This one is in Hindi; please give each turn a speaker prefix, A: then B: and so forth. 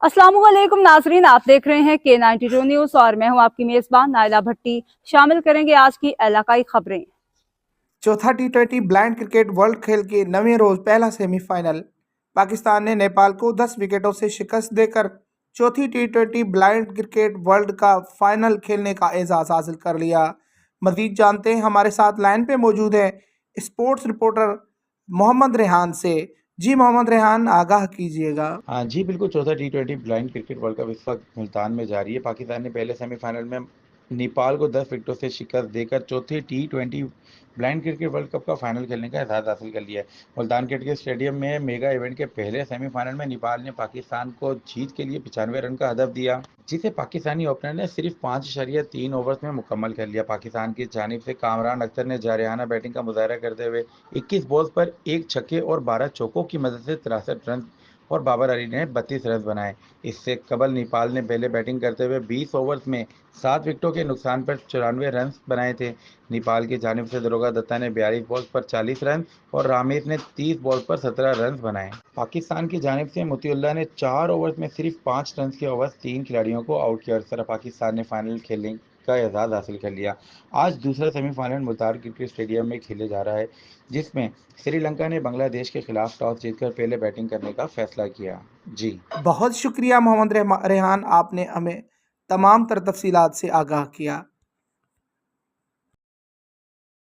A: अस्सलामुअलैकुम नाजरीन, आप देख रहे हैं K92 न्यूज और मैं हूं आपकी मेजबान नाइला भट्टी। शामिल करेंगे आज की इलाकाई खबरें।
B: चौथा टी20 ब्लाइंड क्रिकेट वर्ल्ड खेल के 9वें रोज पहला सेमीफाइनल। पाकिस्तान ने नेपाल को 10 विकेटों से शिकस्त देकर चौथी टी20 ब्लाइंड क्रिकेट वर्ल्ड का फाइनल खेलने का एजाज हासिल कर लिया। मजीद जानते हैं, हमारे साथ लाइन पे मौजूद है स्पोर्ट्स रिपोर्टर मोहम्मद रेहान से। जी मोहम्मद रेहान, आगाह कीजिएगा।
C: हाँ जी, बिल्कुल। चौथा टी20 ब्लाइंड क्रिकेट वर्ल्ड कप इस वक्त मुल्तान में जारी है। पाकिस्तान ने पहले सेमीफाइनल में नेपाल को 10 विकेटों से शिकस्त देकर चौथे टी20 ब्लाइंड क्रिकेट वर्ल्ड कप का फाइनल खेलने का एजाज़ हासिल कर लिया है। मुल्तान क्रिकेट स्टेडियम में मेगा इवेंट के पहले सेमीफाइनल में नेपाल ने पाकिस्तान को जीत के लिए 95 रन का हदफ दिया, जिसे पाकिस्तानी ओपनर ने सिर्फ 5.3 ओवर्स में मुकम्मल कर लिया। पाकिस्तान की जानिब से कामरान अख्तर ने जारहाना बैटिंग का मुजाहरा करते हुए 21 बॉल्स पर एक छक्के और 12 चौकों की मदद से 63 रन और बाबर अली ने 32 रन बनाए। इससे कबल नेपाल ने पहले बैटिंग करते हुए 20 ओवर्स में 7 विकेटों के नुकसान पर 94 रन बनाए थे। नेपाल की जानिब से दरोगा दत्ता ने 42 बॉल्स पर 40 रन और रामीर ने 30 बॉल पर 17 रन बनाए। पाकिस्तान की जानिब से मोतीउल्लाह ने 4 ओवर्स में सिर्फ 5 रन के ओवर 3 खिलाड़ियों को आउट किया और इस तरह पाकिस्तान ने फाइनल खेलने का एजाज़ हासिल कर लिया। आज दूसरा सेमीफाइनल मुल्तान क्रिकेट स्टेडियम में खेले जा रहा है, जिसमें श्रीलंका ने बांग्लादेश के खिलाफ टॉस जीतकर पहले बैटिंग करने का फैसला किया। जी
B: बहुत शुक्रिया मोहम्मद रेहान, आपने हमें तमाम तर तफसीलात से आगाह किया।